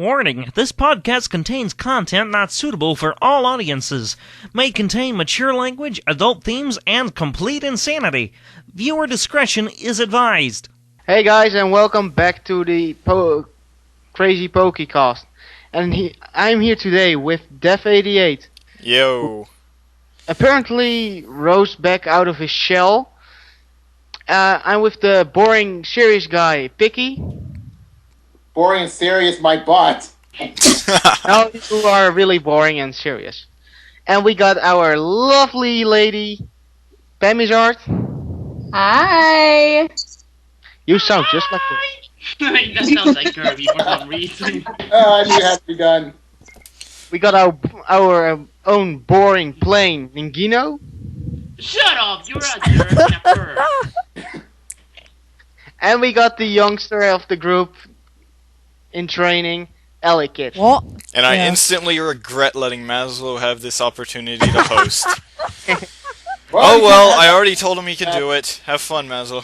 Warning, this podcast contains content not suitable for all audiences, may contain mature language, adult themes, and complete insanity. Viewer discretion is advised. Hey guys, and welcome back to the CrazyPokecast. And I'm here today with Def88. Yo. Apparently rose back out of his shell. I'm with the boring, serious guy, Picky. Boring and serious, my butt. No, you are really boring and serious. And we got our lovely lady, Pamizard. Hi! You sound just like her. That sounds like Kirby for some reason. I knew it had to be done. We got our own boring, plain Ningino. Shut up! You're a jerk and a perv. And we got the youngster of the group in training, Ellie-Kid. What? And I instantly regret letting Maslo have this opportunity to host. Oh well, I already told him he could do it. Have fun, Maslo.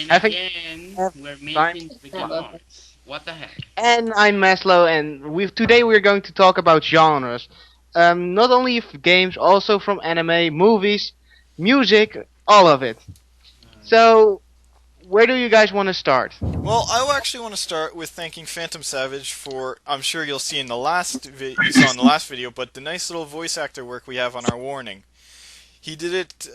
And I think- again, we're making freaking noise. What the heck? And I'm Maslo, and today we're going to talk about genres. Not only of games, also from anime, movies, music, all of it. So, where do you guys want to start? Well, I actually want to start with thanking PhantomSavage for, I'm sure you'll see in the last you saw in the last video, but the nice little voice actor work we have on our warning. He did it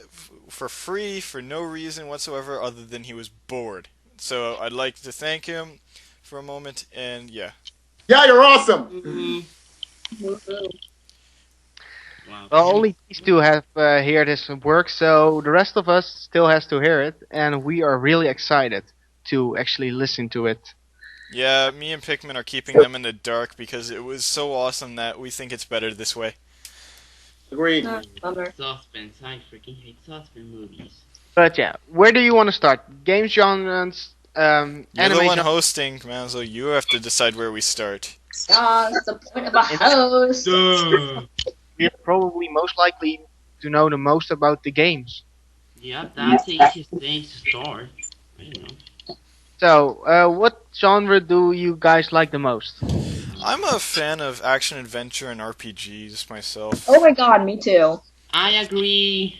for free, for no reason whatsoever other than he was bored. So I'd like to thank him for a moment, and yeah. Yeah, you're awesome. Mm-hmm. Wow. Well, only these two have heard his work, so the rest of us still has to hear it, and we are really excited to actually listen to it. Yeah, me and Pikmin are keeping them in the dark because it was so awesome that we think it's better this way. Agreed. Suspense. I freaking hate suspense movies. But yeah, where do you want to start? Game genres, You're anime the one genres? hosting, Maslo. You have to decide where we start. That's the point of a host. You're probably most likely to know the most about the games. Yeah, that's the easiest thing to start. I don't know. So, what genre do you guys like the most? I'm a fan of action-adventure and RPGs myself. Oh my god, me too. I agree.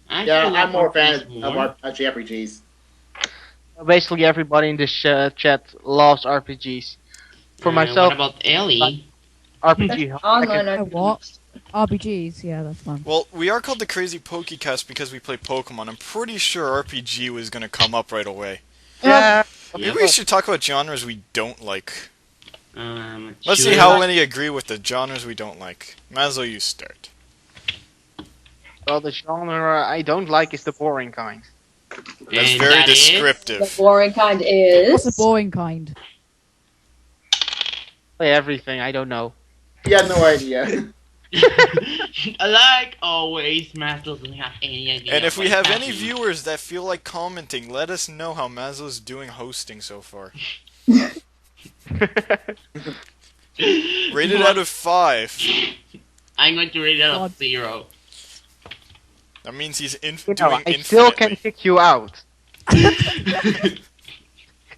I Yeah, feel like I'm more a fan RPGs of more. RPGs. Basically, everybody in this chat loves RPGs. For myself, What about Ellie? RPG. Online Oh, what? RPGs, yeah, that's fun. Well, we are called the CrazyPokecast because we play Pokemon. I'm pretty sure RPG was going to come up right away. Yeah. Maybe we should talk about genres we don't like. Let's Sure. see how many agree with the genres we don't like. Maslo, you start. Well, the genre I don't like is the boring kind. That's And very that is- descriptive. The boring kind What's the is... boring kind? Play everything. I don't know. You had no idea. Like always, Maslow doesn't have any idea. And if we what's have any happening. viewers that feel like commenting, let us know how Maslo's doing hosting so far. Rated out of 5. I'm going to rate it out God. of 0. That means he's You know, doing I still can infinitely. kick you out.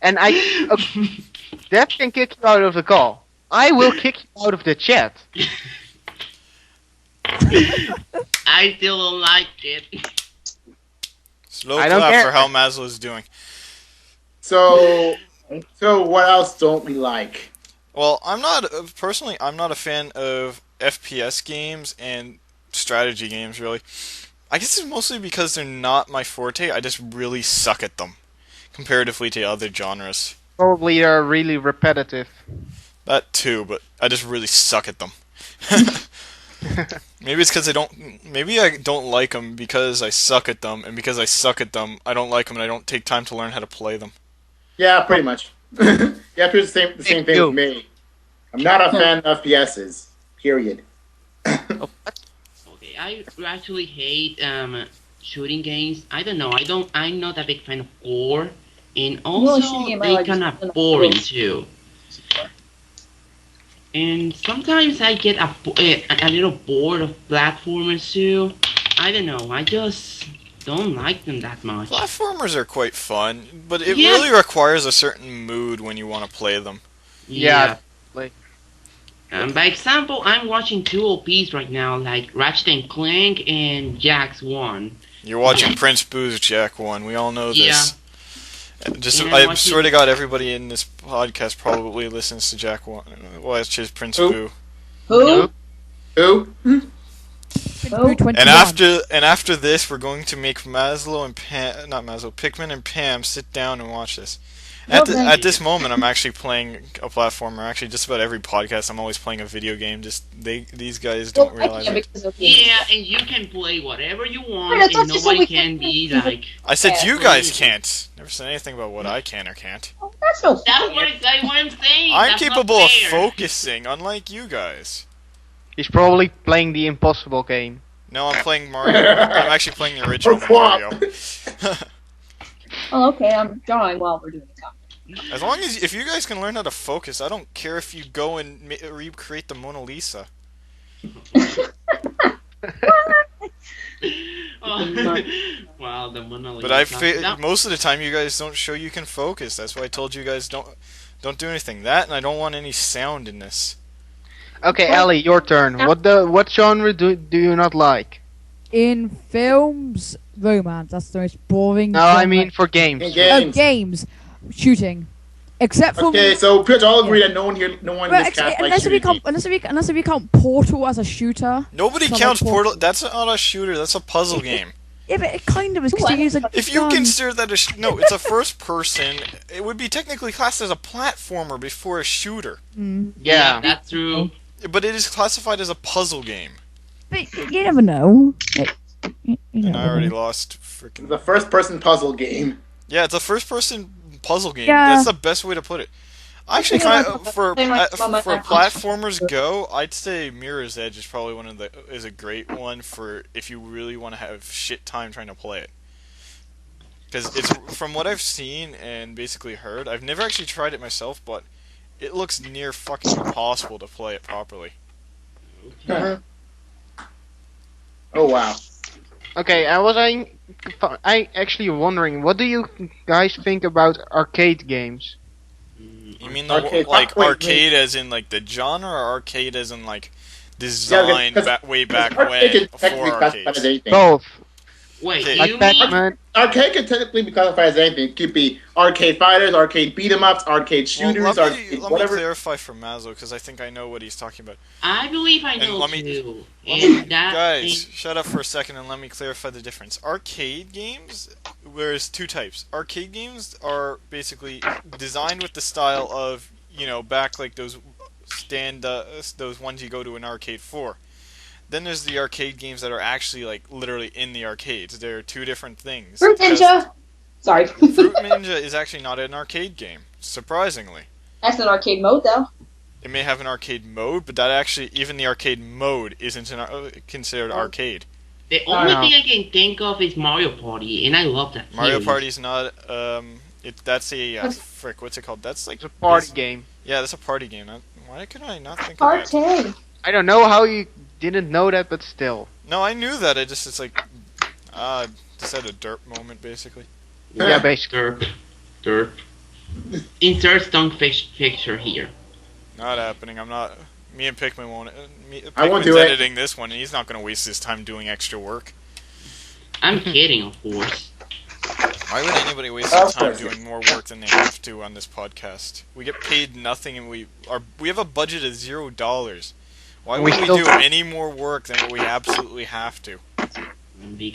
And Dev can kick you out of the call. I will kick you out of the chat. I still don't like it. Slow I don't clap care. for how Maslo's doing. So what else don't we like? Well, I'm not a fan of FPS games and strategy games, really. I guess it's mostly because they're not my forte. I just really suck at them, comparatively to other genres. Probably are really repetitive. That too, but I just really suck at them. Maybe it's because maybe I don't like them because I suck at them, and because I suck at them, I don't like them and I don't take time to learn how to play them. Yeah, pretty much. You have to do the same Thank thing you. with me. I'm not a fan of FPSs. Period. Okay, I actually hate shooting games. I don't know. I'm not a big fan of gore, and Well, also shooting game I they like kind is of boring rules. too. And sometimes I get a little bored of platformers too. I don't know. I just don't like them that much. Platformers are quite fun, but it Yeah. really requires a certain mood when you want to play them. Yeah. By example, I'm watching two OPs right now, like Ratchet and Clank and Jax 1. You're watching Prince Boo's Jack 1. We all know this. Just, And I watching- swear to God, everybody in this podcast probably listens to Jack 1. Well, it's just Prince Who? Boo. Who? Who? Oh. 21. And after this, we're going to make Maslo and Pikmin and Pam sit down and watch this. At this moment, I'm actually playing a platformer. Actually, just about every podcast, I'm always playing a video game. These guys don't realize it. Yeah, and you can play whatever you want, That's and what you said we nobody can can't be do. like. I said Yeah. you guys can't. Never said anything about what I can or can't. Oh, that's no That's fair. what I'm saying. I'm That's not capable of fair. focusing, unlike you guys. He's probably playing the impossible game. No, I'm playing Mario. I'm actually playing the original Or what? Mario. Oh, okay, I'm drawing while we're doing the comment. As long as if you guys can learn how to focus, I don't care if you go and recreate the Mona Lisa. Oh. Wow, the Mona Lisa. But most of the time you guys don't show you can focus. That's why I told you guys don't do anything. That and I don't want any sound in this. Okay, Ellie, your turn. What genre do you not like? In films, romance. That's the most boring. No, I genre. mean for games. In Oh, games. games. Shooting. Except for. Okay, so pretty much all agree that no one in Well, this cast likes unless if you shooting. count, unless if you count Portal as a shooter. Nobody Sounds counts like Portal. That's not a shooter. That's a puzzle game. Yeah, but it kind of is because you use like. If you guns. consider that no, it's a first person. It would be technically classed as a platformer before a shooter. Yeah. That's true. But it is classified as a puzzle game. But you never know. You And never I already know. lost freaking. The first-person puzzle game. Yeah, it's a first-person puzzle game. Yeah. That's the best way to put it. Actually, for platformers go, I'd say Mirror's Edge is probably is a great one for if you really want to have shit time trying to play it. Because it's from what I've seen and basically heard, I've never actually tried it myself, but it looks near fucking impossible to play it properly. Oh wow. Okay, I actually wondering, what do you guys think about arcade games? You mean Arcade- like wait, arcade as in like the genre, or arcade as in like design way back Arcade when can technically before classify as arcades? anything. Both. Wait, Okay. Like you mean? Pac-Man. Arcade can technically be classified as anything. It could be arcade fighters, arcade beat 'em ups, arcade shooters, Well, arcade let me whatever. clarify for Maslow because I think I know what he's talking about. I believe I And know let me- too. And that Guys, thing- shut up for a second and let me clarify the difference. Arcade games, there's two types. Arcade games are basically designed with the style of, back like those those ones you go to an arcade for. Then there's the arcade games that are actually like literally in the arcades. They're two different things. Fruit Ninja. Sorry. Fruit Ninja is actually not an arcade game, surprisingly. That's an arcade mode, though. It may have an arcade mode, but that actually, even the arcade mode isn't considered arcade. The only no. thing I can think of is Mario Party, and I love that. Mario series. Party's not. That's a frick. What's it called? That's like It's a party game. Yeah, that's a party game. Why could I not think of that? Party. I don't know how you didn't know that, but still. No, I knew that. It's like, just had a derp moment basically. Yeah, basically. Derp. Insert stunk picture here. Not happening. I'm not. Me and Pikmin won't. I won't Pikmin's do it. editing this one, and he's not going to waste his time doing extra work. I'm kidding, of course. Why would anybody waste Of their time course. doing more work than they have to on this podcast? We get paid nothing, and we have a budget of $0. Why We would we still- do any more work than what we absolutely have to? Because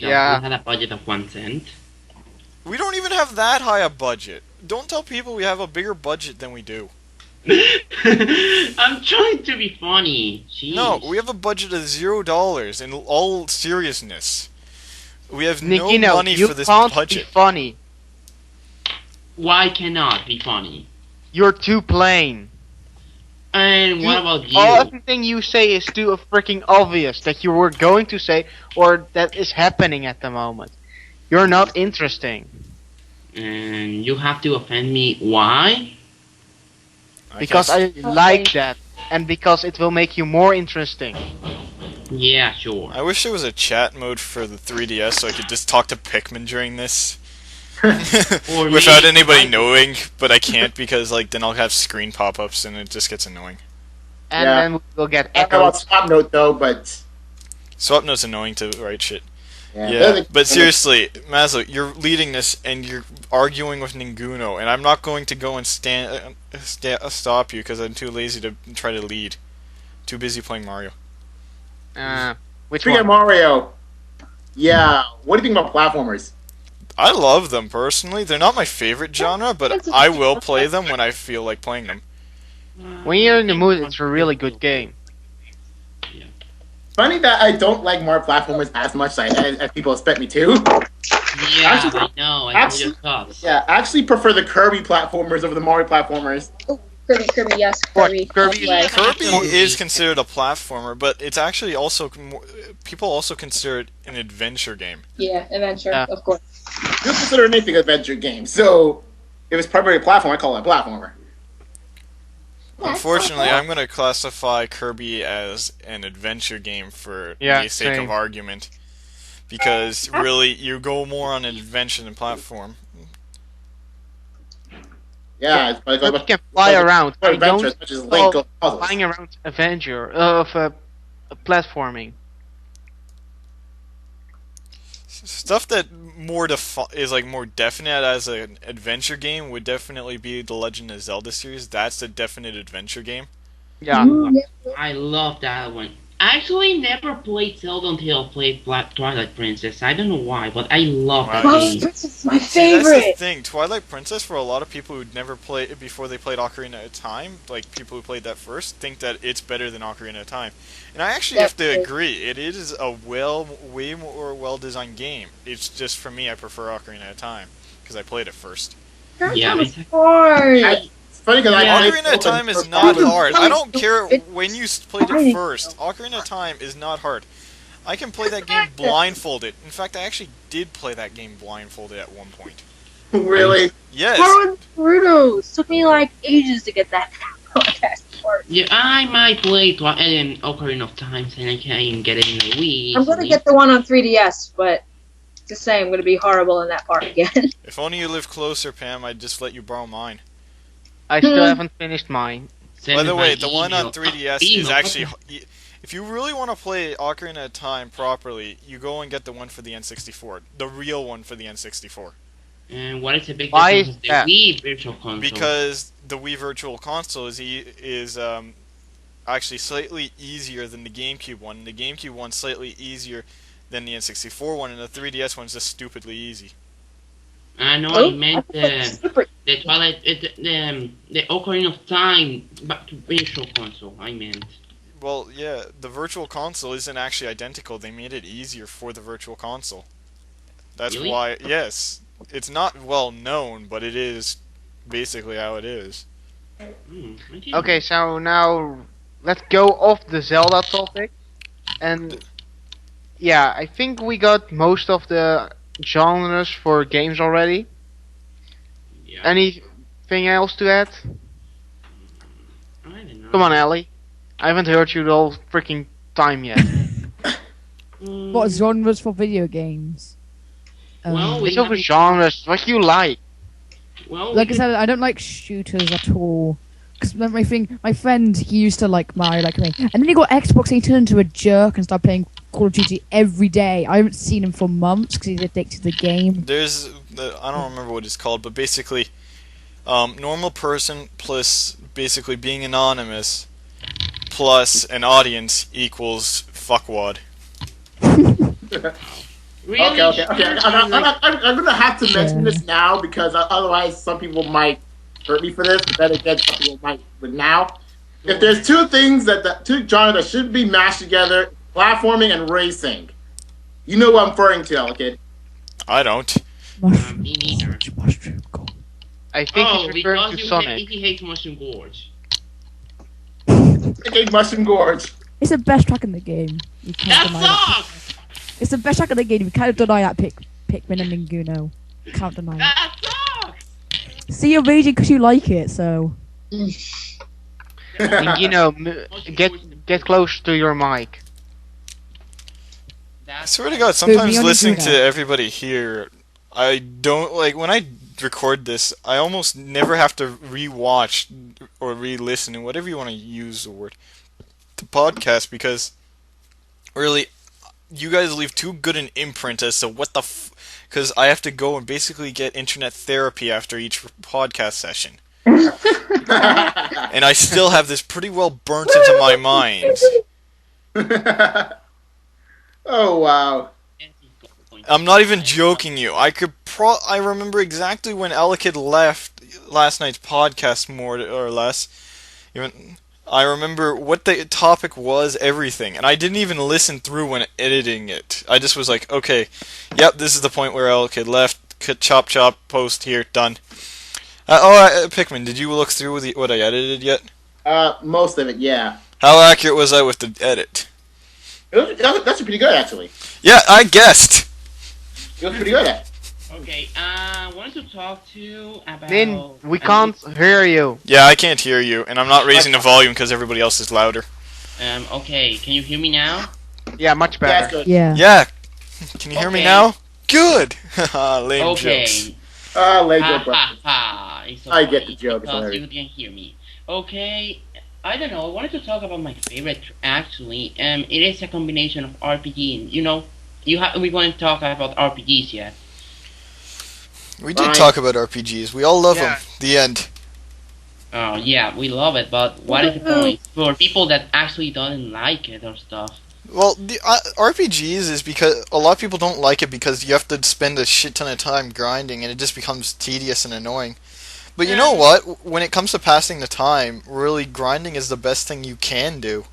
Yeah. we had a budget of 1 cent. We don't even have that high a budget. Don't tell people we have a bigger budget than we do. I'm trying to be funny. Jeez. No, we have a budget of $0 in all seriousness. We have no Nikino, money you for this can't budget. be funny. Why cannot be funny? You're too plain. And what about you? Everything you say is too freaking obvious that you were going to say or that is happening at the moment. You're not interesting. And you have to offend me. Why? Because guess- I like that. And because it will make you more interesting. Yeah, sure. I wish there was a chat mode for the 3DS so I could just talk to Pikmin during this. Or Without maybe anybody I- knowing, but I can't because like then I'll have screen pop-ups and it just gets annoying. And Yeah. then we'll get I don't know about echoed. Swap Note though, but Swap note's annoying to write shit. yeah. Yeah, but seriously, Maslo, you're leading this and you're arguing with Ninguno, and I'm not going to go and stop you because I'm too lazy to try to lead. Too busy playing Mario. Which Speaking of one? Mario, yeah. What do you think about platformers? I love them personally. They're not my favorite genre, but I will play them when I feel like playing them. When you're in the mood, it's a really good game. Funny that I don't like Mario platformers as much as people expect me to. Yeah, Actually- I know. I know actually- your thoughts. Yeah, I actually prefer the Kirby platformers over the Mario platformers. Kirby, yes, What, Kirby. Kirby? Way. Kirby is considered a platformer, but it's actually also people also consider it an adventure game. Yeah, adventure, Yeah. of course. You consider anything an adventure game, so if it's primarily a platform, I call it a platformer. Unfortunately, I'm going to classify Kirby as an adventure game for Yeah, the sake same. of argument. Because really, you go more on an adventure than platform. Yeah, it's Kirby can fly around. I adventure don't as much as Link goes puzzles. flying around Avenger of platforming. Stuff that is like more definite as an adventure game would definitely be the Legend of Zelda series. That's a definite adventure game. Yeah. I love that one. I actually never played Zelda until I played Twilight Princess. I don't know why, but I love that Wow. game. Princess is my See, that's the favorite. thing. Twilight Princess, for a lot of people who'd never played before they played Ocarina of Time, like people who played that first, think that it's better than Ocarina of Time. And I actually have to That's agree. It is a way more well-designed game. It's just for me, I prefer Ocarina of Time because I played it first. Yeah, It's it's- hard. It's funny because Yeah. I Ocarina of Time is not hard. I don't care when you played it first. Ocarina of Time is not hard. I can play that game blindfolded. In fact, I actually did play that game blindfolded at one point. Really? Yes. Hard Naruto. Took me like ages to get that podcast part. Yeah, I might play Ocarina of Time, and I can't even get it in the Wii. I'm gonna easily. get the one on 3DS, but to say I'm gonna be horrible in that part again. If only you lived closer, Pam, I'd just let you borrow mine. I still haven't finished mine. Send By me the by way, the one on email. 3DS Email, is what actually... the- If you really want to play Ocarina of Time properly, you go and get the one for the N64. The real one for the N64. And what is the big Why difference is with the that? Wii Virtual Console? Because the Wii Virtual Console is actually slightly easier than the GameCube one. The GameCube one's slightly easier than the N64 one, and the 3DS one's just stupidly easy. I know Oh, I meant Super. the Twilight, the Ocarina of Time back to Virtual Console. I meant. Well, yeah, the Virtual Console isn't actually identical. They made it easier for the Virtual Console. That's Really? why, yes. It's not well known, but it is basically how it is. I didn't- Okay, so now let's go off the Zelda topic. And yeah, I think we got most of the genres for games already. Yeah. Anything else to add? I don't know. Come on, Ellie. I haven't heard you the whole freaking time yet. What genres for video games? Well, we It's over haven't- genres, what you like. Well, Like I we said, I don't like shooters at all. Because my friend, he used to like Mario like me. And then he got Xbox and he turned into a jerk and started playing Call of Duty every day. I haven't seen him for months because he's addicted to the game. There's, I don't remember what it's called, but basically, normal person plus basically being anonymous plus an audience equals fuckwad. really Okay. I'm gonna have to mention Yeah. this now because otherwise some people might hurt me for this. But then again, some people might. But now, if there's two things two genres that should be mashed together, platforming and racing. You know what I'm referring to, kid. I don't. Mushroom me neither. Gorge, Mushroom Gorge. I think Oh, he's referring because to you Sonic. he hates Mushroom Gorge. Okay, Mushroom Gorge. It's the best track in the game. You can't That deny that. sucks! It's the best track in the game. You can't deny that Pikmin and Ninguno. You can't deny it. That sucks! See, you're raging because you like it, so... And, you know, get close to your mic. I swear to God, sometimes only listening do to that. everybody here I don't like when I record this. I almost never have to re-watch or re-listen, and whatever you want to use the word, to podcast because really, you guys leave too good an imprint as to what the because I have to go and basically get internet therapy after each podcast session. And I still have this pretty well burnt into my mind. Oh, wow. I'm not even joking you. I remember exactly when Alakid left last night's podcast, more or less. Even I remember what the topic was, everything, and I didn't even listen through when editing it. I just was like, okay, yep, this is the point where Alakid left. Chop, chop, post here, done. Pikmin, did you look through what I edited yet? Most of it, yeah. How accurate was I with the edit? That's pretty good, actually. Yeah, I guessed. It was pretty good at. Okay, I wanted to talk to you about... Min, we can't hear you. Yeah, I can't hear you, and I'm not raising the volume because everybody else is louder. Okay, can you hear me now? Yeah, much Yeah, better. it's good. Yeah. Yeah. Can you hear me Okay. now? Good. Lame Okay. jokes. Late Ha joke, bro. ha ha. It's so I get funny the joke, it's because hilarious. you didn't hear me. Okay, I don't know. I wanted to talk about my favorite. Actually, it is a combination of RPG. And, we want to talk about RPGs yet. We did Fine. talk about RPGs. We all love Yeah. them. The end. Oh yeah, we love it, but what is the point for people that actually don't like it or stuff? Well, the RPGs is because a lot of people don't like it because you have to spend a shit ton of time grinding and it just becomes tedious and annoying. But you know what? When it comes to passing the time, really grinding is the best thing you can do.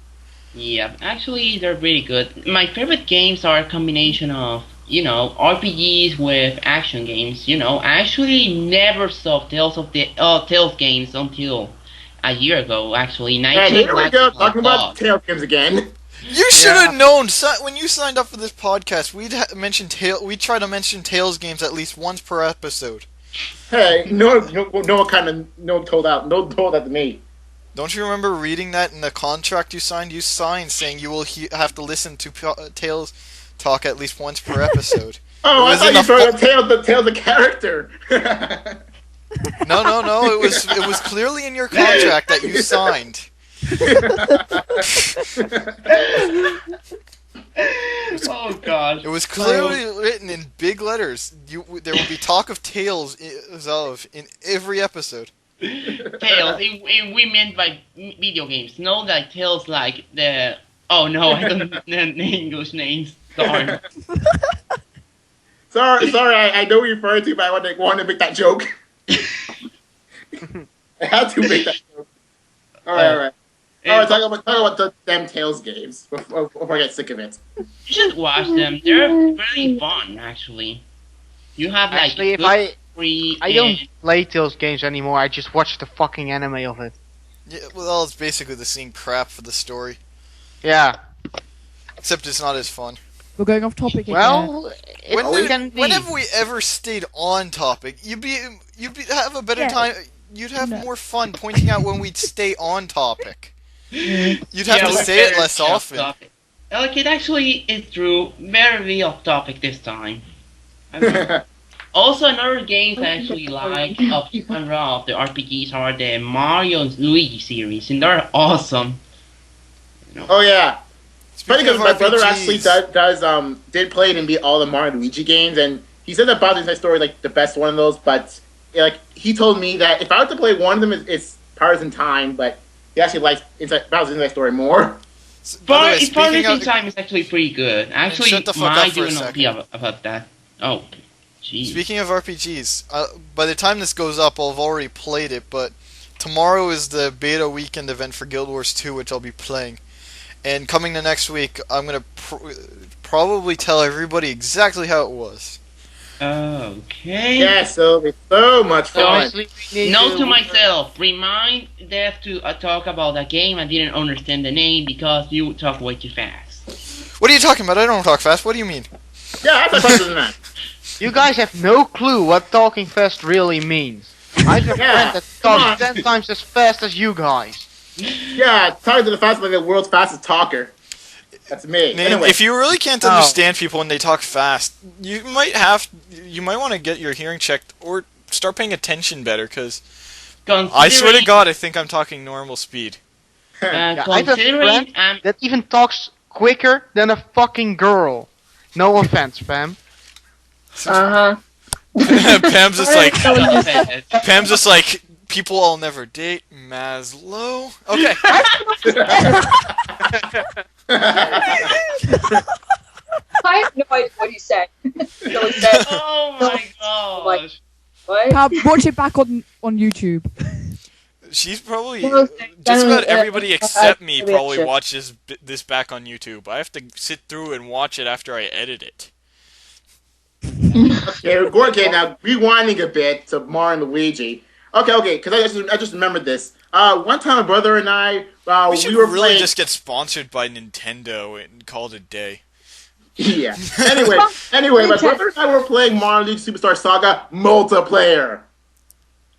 Yeah, actually they're really good. My favorite games are a combination of, RPGs with action games. I actually never saw Tales games until a year ago. Actually, and I And think here we that's go, a talking about bug. tail games again. You should have known when you signed up for this podcast. We'd try to mention Tales games at least once per episode. Hey, no one told that to me. Don't you remember reading that in the contract you signed? You signed saying you will have to listen to Tales talk at least once per episode. Oh, It I was thought in you the thought the tail the character. No. It was clearly in your contract that you signed. Oh gosh. It was clearly written in big letters. There will be talk of Tales in every episode. Tales. We meant by video games. No, like Tales, like the. Oh no, I don't know the English names. Sorry. sorry, I know what you're referring to, but I wanted to make that joke. I had to make that joke. All right. Talk about the damn Tales games before I get sick of it. You should watch them. They're really fun, actually. You have like Actually, if good story I don't and- play Tales games anymore. I just watch the fucking anime of it. Yeah, well, it's basically the same crap for the story, Yeah. except it's not as fun. We're going off topic again. Well, it can be. Whenever we ever stayed on topic, you'd have a better Yeah. time. You'd have No. more fun pointing out when we'd stay on topic. You'd have to we're say it very less off often. topic. Like it actually is true. Very off topic this time. Also, another games I actually like of genre of the RPGs are the Mario and Luigi series, and they're awesome. Oh yeah. Funny Speaking because of my brother RPGs, actually did play it and beat all the Mario and Luigi games, and he said that Bowser's Inside Story like the best one of those. But he told me that if I were to play one of them, it's Powers in Time, but he actually likes Bowser's Inside Story more. by the way, Part speaking in of, time is actually pretty good. Actually, shut the fuck my up for a do not be second. about that. Oh, jeez. Speaking of RPGs, by the time this goes up, I'll have already played it, but tomorrow is the beta weekend event for Guild Wars 2, which I'll be playing. And coming to next week, I'm going to probably tell everybody exactly how it was. Okay. Yeah, so it's so much So, fun. Obviously, we need Note to myself, remind Dev to talk about a game I didn't understand the name because you talk way too fast. What are you talking about? I don't talk fast. What do you mean? Yeah, I thought faster than that. You guys have no clue what talking fast really means. I have a Yeah, friend that come talks on. 10 times as fast as you guys. Yeah, talking to the fast like the world's fastest talker. That's me. Nate, Anyway, if you really can't understand people when they talk fast, you might want to get your hearing checked or start paying attention better. Because I swear to God, I think I'm talking normal speed. I have a Considering friend that even talks quicker than a fucking girl. No offense, fam. Uh huh. Pam's just like, people I'll never date, Maslo. Okay. I have no idea what he said. So he said, Oh my gosh. what? Watch it back on YouTube. She's probably No, just about no, everybody except me maybe probably I should. watches this back on YouTube. I have to sit through and watch it after I edit it. Okay, now rewinding a bit to Mario and Luigi. Okay, because I just remembered this. One time, my brother and I, We should were really playing. just get sponsored by Nintendo and call it a day. Yeah. Anyway, my brother and I were playing Mario League Superstar Saga multiplayer.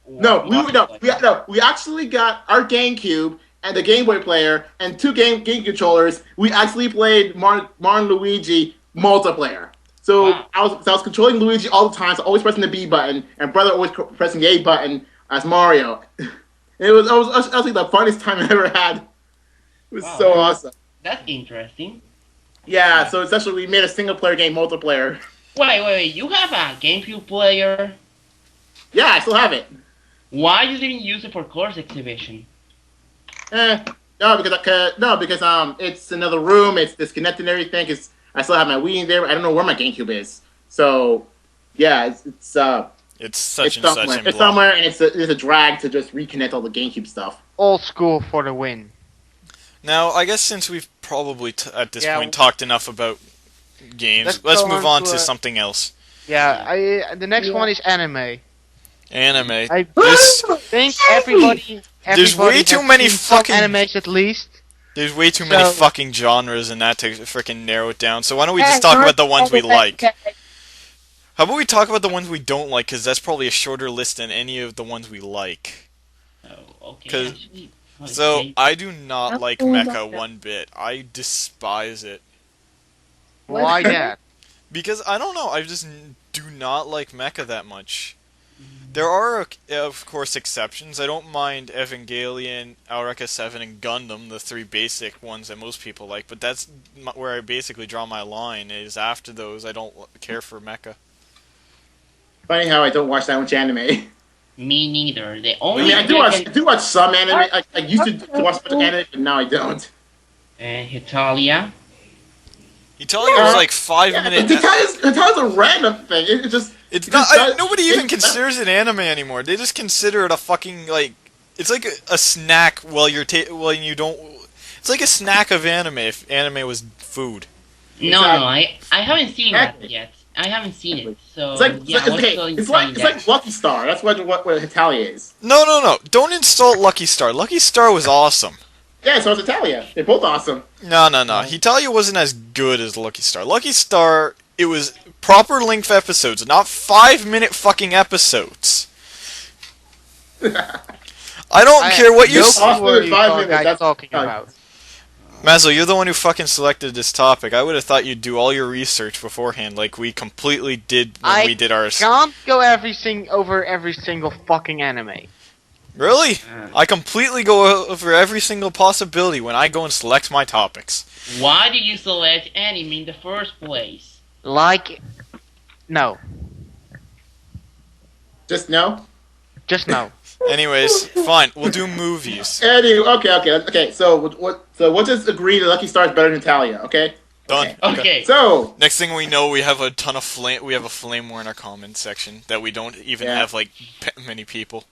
We actually got our GameCube and the Game Boy player and two game controllers. We actually played Mario and Luigi multiplayer. So Wow. I was controlling Luigi all the time, so always pressing the B button, and brother always pressing the A button as Mario. It was actually the funniest time I ever had. It was Wow. so awesome. That's interesting. Yeah, so essentially we made a single player game multiplayer. Wait. You have a GameCube player. Yeah, I still have it. Why you didn't use it for course exhibition? No, because it's another room. It's disconnected and everything. Cause I still have my Wii in there. I don't know where my GameCube is. So, yeah, it's It's such it's and somewhere. such and It's blah. somewhere, and it's a drag to just reconnect all the GameCube stuff. Old school for the win. Now, I guess since we've probably at this Yeah, point talked enough about games, let's go move on on to to a- something else. Yeah, the next Yeah. one is anime. Anime. I This think everybody There's way has too many seen some fucking- animes at least. There's way too many So- fucking genres in that to freaking narrow it down. So why don't we just talk about the ones we like? How about we talk about the ones we don't like? Because that's probably a shorter list than any of the ones we like. Oh, okay. 'Cause- Actually, So okay. I do not I'm like cool Mecha about that. one bit. I despise it. Why that? Because I don't know, I just do not like Mecha that much. There are, of course, exceptions. I don't mind Evangelion, Eureka 7, and Gundam, the three basic ones that most people like, but that's where I basically draw my line, is after those, I don't care for Mecha. Funny how I don't watch that much anime. Me neither. The I only mean, I do watch some anime. I used to watch some anime, but now I don't. Hitalia. Italia was like 5 Yeah, minutes. Hitali's a random thing. It just It's it not. just does- Nobody even it- considers it anime anymore. They just consider it a fucking like. It's like a snack while you're while you don't. It's like a snack of anime if anime was food. No, Exactly. I haven't seen that Exactly. yet. I haven't seen it. So It's like yeah, I was going to say it's that. like Lucky Star. That's what Hitalia is. No. Don't insult Lucky Star. Lucky Star was awesome. Yeah, so it's Hitalia. They're both awesome. No. Hitalia wasn't as good as Lucky Star. Lucky Star, it was proper length episodes, not 5-minute fucking episodes. I don't care what you. No s- clue what you 5 guys minutes, that's- talking oh. about. Maslo, you're the one who fucking selected this topic. I would have thought you'd do all your research beforehand, like we completely did when we did ours. Can't go over every single fucking anime. Really? I completely go over every single possibility when I go and select my topics. Why did you select anime in the first place? Like, no, Just no. just no. Anyways, fine. We'll do movies. Anyway, okay. So we'll just agree that Lucky Star is better than Hitalia. Okay. Done. Okay. So Next thing we know, we have a ton of flame. We have a flame war in our comments section that we don't even Yeah. have like many people.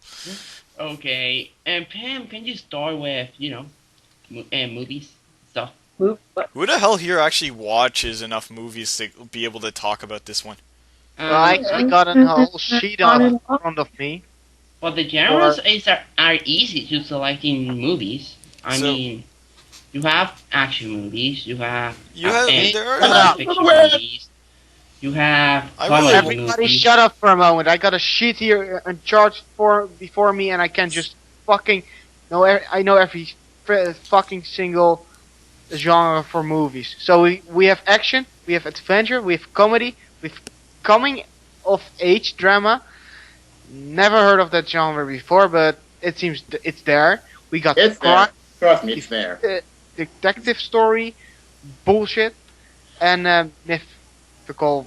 Okay. And Pam, can you start with movies stuff? What? Who the hell here actually watches enough movies to be able to talk about this one? Well, I actually got a whole sheet up in front of me. Well, the genres are easy to select in movies. I So- mean, you have action movies, you have There are science fiction movies, you have I comedy really- Everybody movies. shut up for a moment. I got a sheet here in charge before me, and I can just fucking know. I know every fucking single genre for movies. So we have action, we have adventure, we have comedy, we have coming of age drama. Never heard of that genre before, but it seems it's there. We got It's crime, there. Trust me, it's there. detective story, bullshit, and mythical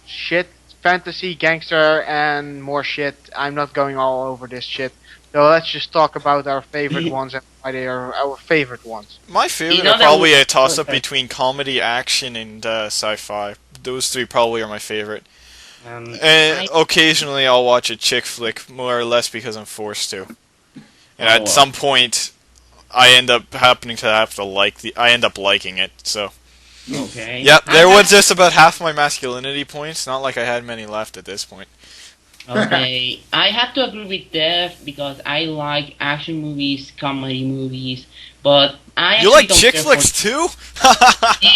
shit, fantasy, gangster, and more shit. I'm not going all over this shit. So let's just talk about our favorite ones and why they are our favorite ones. My favorite You know are that probably we- a toss-up Okay. between comedy, action, and sci-fi. Those three probably are my favorite. And I- occasionally I'll watch a chick flick, more or less because I'm forced to. And at some point, I end up I end up liking it. So, Okay. yep, I there have- was just about half my masculinity points. Not like I had many left at this point. Okay, I have to agree with Dev because I like action movies, comedy movies, but I You actually like don't chick care flicks for... too? Yeah,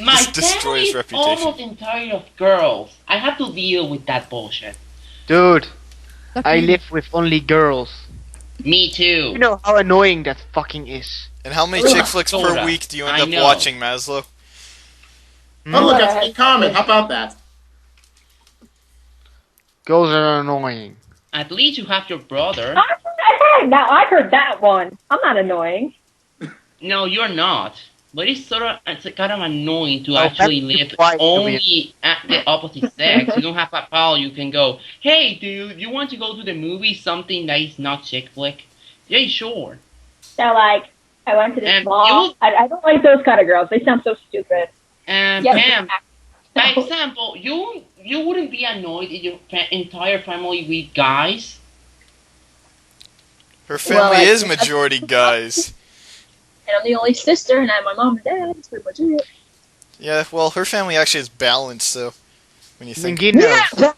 my This destroys family is reputation. almost entirely of girls. I have to deal with that bullshit. Dude, Look, I you- live with only girls. Me too. You know how annoying that fucking is. And how many Ugh, chick flicks per sorta. week do you I end up know. watching, Maslo? Oh, look, that's a comment. How about that? Girls are annoying. At least you have your brother. Hey, now I heard that one. I'm not annoying. No, you're not. But it's kind of annoying to Oh, actually that's live why to only at the opposite sex. You don't have a pal you can go, hey dude, you want to go to the movie something that is not chick flick? Yeah, sure. So like, I went to this And mall. you- I don't like those kind of girls. They sound so stupid. And Yeah. Pam, by example, you wouldn't be annoyed if your entire family with guys? Her family Well, is majority guys. And I'm the only sister, and I have my mom and dad. That's pretty much it. Yeah, well, her family actually is balanced, so when you think. Mingino,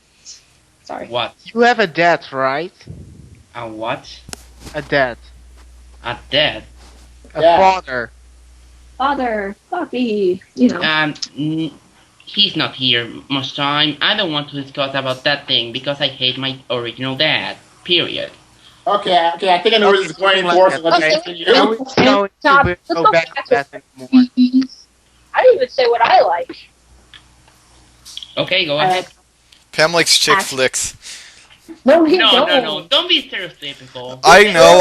Sorry. What? you have a dad, right? A what? A dad. A dad? A Yeah. father. Father, Poppy, you know. He's not here much time. I don't want to discuss about that thing because I hate my original dad. Period. Okay, I think I know where this is going for, so let's Okay. continue. Now we're going Stop. to Let's go go back to back that to anymore. I didn't even say what I like. Okay, go I ahead. like Pam likes chick Action. flicks. no, he No, don't. no. Don't be stereotypical. I know.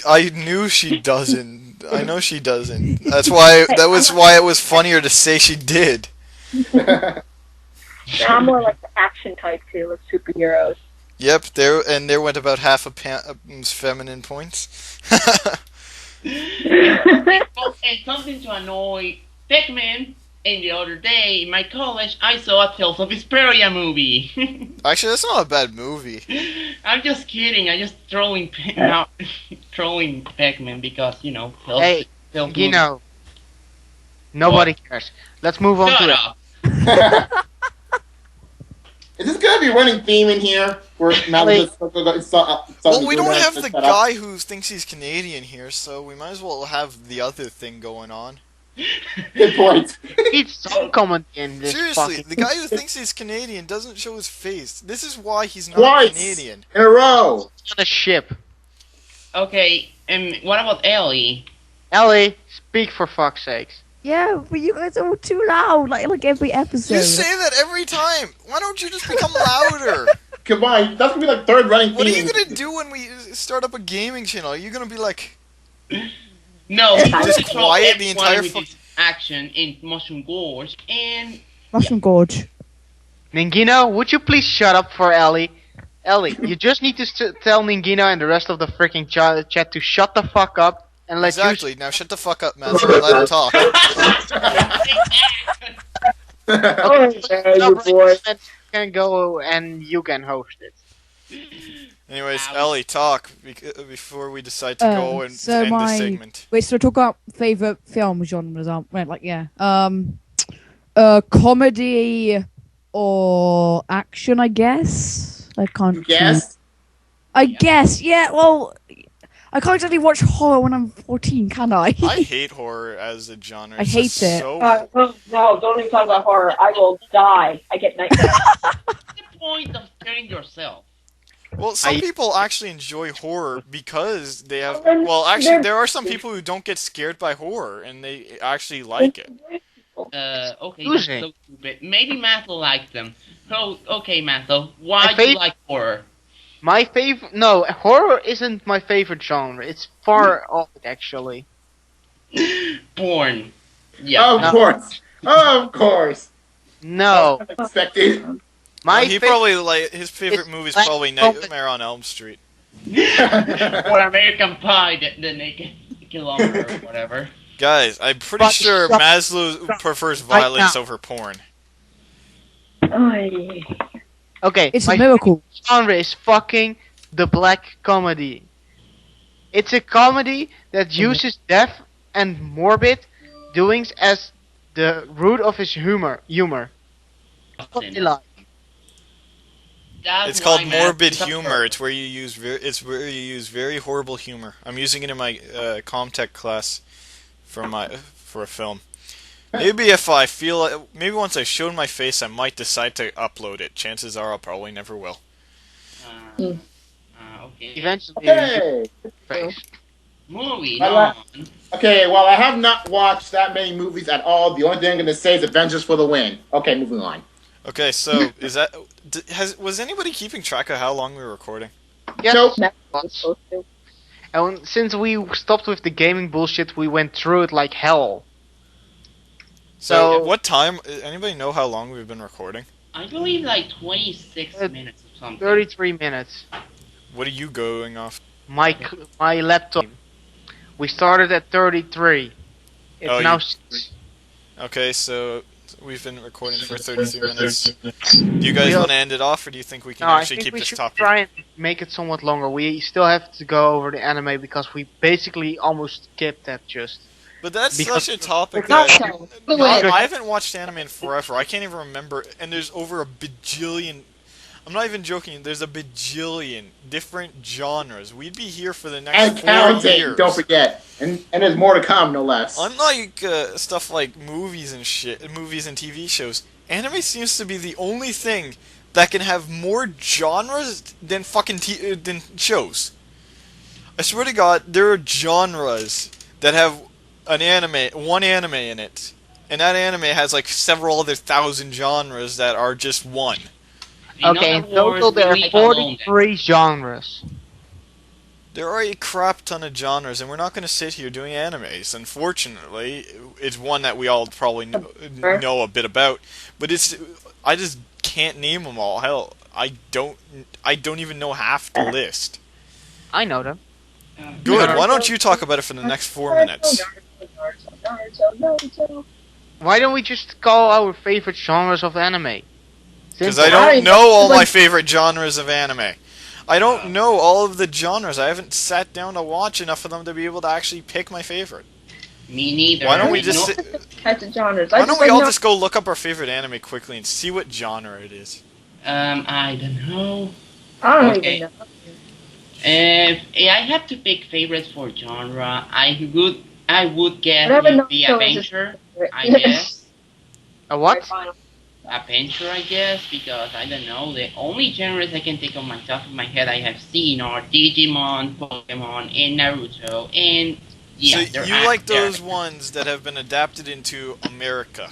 I knew she doesn't. I know she doesn't. That was why it was funnier to say she did. I'm more like the action type too, like superheroes. Yep. There went about half of Pam's feminine points. And something to annoy Pikmin. And the other day in my college, I saw a Tales of Vesperia movie. Actually, that's not a bad movie. I'm just kidding. I'm just trolling trolling Pikmin because Tales Hey, Tales Mingino. Nobody cares. Let's move on Shut to up. Is this gonna be a running theme in here? Where now Wait. Well, we don't have the guy who thinks he's Canadian here, so we might as well have the other thing going on. Good point. Need some comment in this Seriously, fucking... the guy who thinks he's Canadian doesn't show his face. This is why he's not Twice Canadian. in a row. on a ship. Okay, and what about Ellie? Ellie, speak for fuck's sakes. Yeah, but you guys are all too loud, like every episode. You say that every time. Why don't you just become louder? Come on, that's gonna be like third running theme. What are you gonna do when we start up a gaming channel? Are you gonna be like, No, he Just just quiet the entire with fu- his action in Mushroom Gorge, and Mushroom Gorge. Mingino, would you please shut up for Ellie? Ellie, you just need to tell Mingino and the rest of the freaking chat to shut the fuck up and let exactly? Now shut the fuck up, man. So let him talk. Oh, you... yeah, you boy. can go and you can host it. Anyways, Ow. Ellie, talk before we decide to go and so end the my- segment. Wait, so talk about favorite film genres. Right, like yeah. Comedy or action, I guess. I can't. You guess? I guess, yeah. Well, I can't exactly watch horror when I'm 14, can I? I hate horror as a genre. I It's hate just it. So... No, don't even talk about horror. I will die. I get nightmares. what's the point of scaring yourself? Well, some people actually enjoy horror because they have. Then Well, actually, they're- there are some people who don't get scared by horror and they actually like it. Okay, that's Losing. so stupid. Maybe Maslo likes them. So, okay, Maslo, why My do you fav- like horror? My favorite. No, horror isn't my favorite genre. It's far off, actually. Porn. Yeah. Of course. Of course. No. Expected. My Well, he fa- probably like his favorite It's movie is like probably comedy. Nightmare on Elm Street. Or American Pie, the naked kilometer or whatever. Guys, I'm pretty But sure stop. Maslow prefers Right violence now. over porn. Ay. Okay, It's my a miracle. genre is fucking the black comedy. It's a comedy that uses death and morbid doings as the root of his humor. What I like. That's It's called why morbid Maslo's a humor. pervert. It's where you use very horrible humor. I'm using it in my Comtech class for a film. Maybe if I feel maybe once I showed my face, I might decide to upload it. Chances are I'll probably never will. Okay. Eventually, Okay. face. Movie, I no. like- Okay, well, I have not watched that many movies at all. The only thing I'm going to say is Avengers for the win. Okay, moving on. Okay, so is that was anybody keeping track of how long we were recording? Yes. Nope. Matt was supposed to. And since we stopped with the gaming bullshit, we went through it like hell. So, So- what time? Anybody know how long we've been recording? I believe like 26 Uh, minutes or something. 33 minutes. What are you going off? My laptop. We started at 33. It's Oh, now you- 6. Okay, so we've been recording for 33 minutes. Do you guys We'll- want to end it off, or do you think we can No, I actually think keep we this should topic? try and make it somewhat longer. We still have to go over the anime because we basically almost skipped that just. But that's Because- such a topic Not that so. I haven't watched anime in forever. I can't even remember. And there's over a bajillion. I'm not even joking. There's a bajillion different genres. We'd be here for the next And 4 counting, years. don't forget. And there's more to come, no less. Unlike stuff like movies and shit, movies and TV shows, anime seems to be the only thing that can have more genres than fucking than shows. I swear to God, there are genres that have one anime in it, and that anime has like several other thousand genres that are just one. In Okay, in other total words, there we are alone 43 genres. There are a crap ton of genres, and we're not going to sit here doing animes. Unfortunately, it's one that we all probably know a bit about, but I just can't name them all. Hell, I don't even know half the list. I know them. Good. Why don't you talk about it for the next 4 minutes? Why don't we just call our favorite genres of anime? Because Simple. I don't know all my favorite genres of anime. I don't know all of the genres. I haven't sat down to watch enough of them to be able to actually pick my favorite. Me neither. Why don't we You just know- Types of genres. why don't we all know- just go look up our favorite anime quickly and see what genre it is? I don't know. I don't Okay. even know. If I have to pick favorites for genre, I would guess Whatever it would be Naruto is adventure. I Yes. guess A what? adventure. I guess because I don't know. The only genres I can think of myself in my head I have seen are Digimon, Pokemon, and Naruto, and yeah. So they're you out like there. those ones that have been adapted into America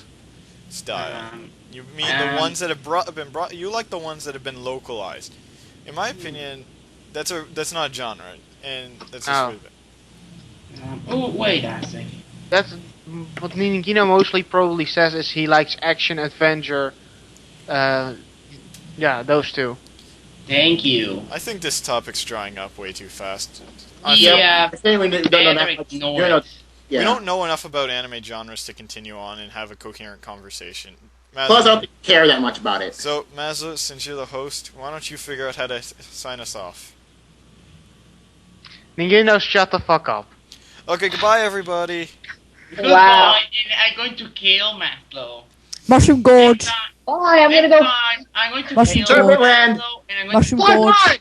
style? You mean the ones that have been brought? You like the ones that have been localized? In my opinion, that's not a genre, and that's just Oh. really bad. Oh wait a second. That's what Ninigino mostly probably says is he likes action, adventure. Yeah, those two. Thank you. I think this topic's drying up way too fast. Yeah. I think we don't know that Better much. ignore You know, it. yeah. We don't know enough about anime genres to continue on and have a coherent conversation. Plus, I don't care that much about it. So, Mazza, since you're the host, why don't you figure out how to sign us off? Ninigino, shut the fuck up. Okay, goodbye, everybody. Wow. And I'm going to kill Maslow. Mushroom Gorge. Next time, Bye, I'm gonna next go. time, I'm going to Mushroom kill Gorge. Maslow, and I'm going Mushroom to Gorge.